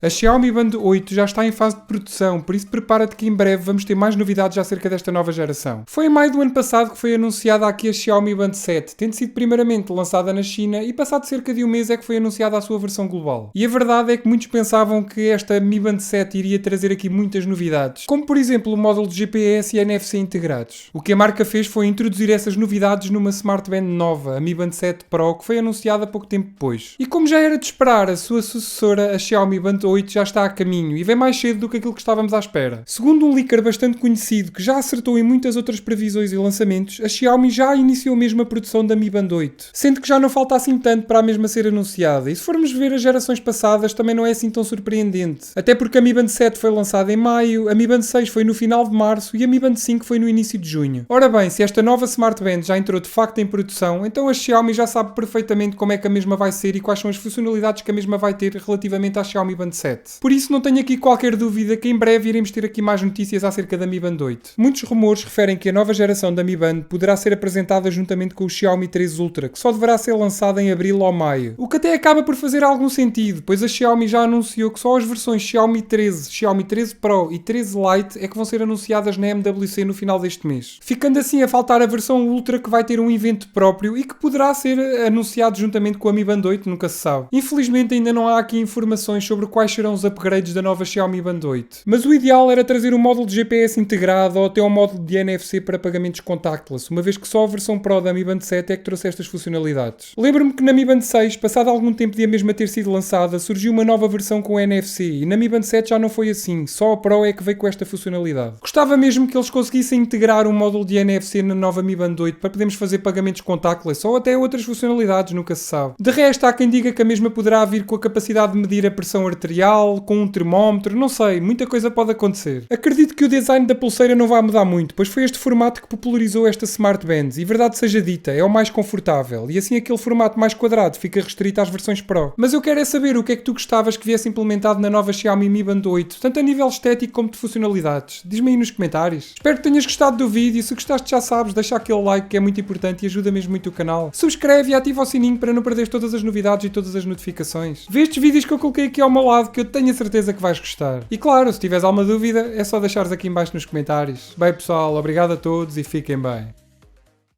A Xiaomi Band 8 já está em fase de produção, por isso prepara-te que em breve vamos ter mais novidades acerca desta nova geração. Foi em maio do ano passado que foi anunciada aqui a Xiaomi Band 7, tendo sido primeiramente lançada na China e passado cerca de um mês é que foi anunciada a sua versão global. E a verdade é que muitos pensavam que esta Mi Band 7 iria trazer aqui muitas novidades, como por exemplo o módulo de GPS e NFC integrados. O que a marca fez foi introduzir essas novidades numa smartband nova, a Mi Band 7 Pro, que foi anunciada pouco tempo depois. E como já era de esperar, a sua sucessora, a Xiaomi Band 8, já está a caminho e vem mais cedo do que aquilo que estávamos à espera. Segundo um leaker bastante conhecido que já acertou em muitas outras previsões e lançamentos, a Xiaomi já iniciou mesmo a produção da Mi Band 8, sendo que já não falta assim tanto para a mesma ser anunciada. E se formos ver as gerações passadas também não é assim tão surpreendente, até porque a Mi Band 7 foi lançada em maio, a Mi Band 6 foi no final de março e a Mi Band 5 foi no início de junho. Ora bem, se esta nova smartband já entrou de facto em produção, então a Xiaomi já sabe perfeitamente como é que a mesma vai ser e quais são as funcionalidades que a mesma vai ter relativamente à Xiaomi Band 7. Por isso não tenho aqui qualquer dúvida que em breve iremos ter aqui mais notícias acerca da Mi Band 8. Muitos rumores referem que a nova geração da Mi Band poderá ser apresentada juntamente com o Xiaomi 13 Ultra, que só deverá ser lançada em abril ou maio. O que até acaba por fazer algum sentido, pois a Xiaomi já anunciou que só as versões Xiaomi 13, Xiaomi 13 Pro e 13 Lite é que vão ser anunciadas na MWC no final deste mês. Ficando assim a faltar a versão Ultra, que vai ter um evento próprio e que poderá ser anunciado juntamente com a Mi Band 8, nunca se sabe. Infelizmente ainda não há aqui informações sobre quais serão os upgrades da nova Xiaomi Band 8. Mas o ideal era trazer um módulo de GPS integrado ou até um módulo de NFC para pagamentos contactless, uma vez que só a versão Pro da Mi Band 7 é que trouxe estas funcionalidades. Lembro-me que na Mi Band 6, passado algum tempo de a mesma ter sido lançada, surgiu uma nova versão com NFC e na Mi Band 7 já não foi assim, só a Pro é que veio com esta funcionalidade. Gostava mesmo que eles conseguissem integrar um módulo de NFC na nova Mi Band 8 para podermos fazer pagamentos contactless ou até outras funcionalidades, nunca se sabe. De resto, há quem diga que a mesma poderá vir com a capacidade de medir a pressão arterial, com um termómetro, não sei, muita coisa pode acontecer. Acredito que o design da pulseira não vai mudar muito, pois foi este formato que popularizou esta smartband e verdade seja dita, é o mais confortável e assim aquele formato mais quadrado fica restrito às versões Pro. Mas eu quero é saber o que é que tu gostavas que viesse implementado na nova Xiaomi Mi Band 8, tanto a nível estético como de funcionalidades. Diz-me aí nos comentários. Espero que tenhas gostado do vídeo, se gostaste já sabes, deixa aquele like que é muito importante e ajuda mesmo muito o canal. Subscreve e ativa o sininho para não perderes todas as novidades e todas as notificações. Vê estes vídeos que eu coloquei aqui ao meu lado que eu tenho a certeza que vais gostar. E claro, se tiveres alguma dúvida, é só deixares aqui em baixo nos comentários. Bem pessoal, obrigado a todos e fiquem bem.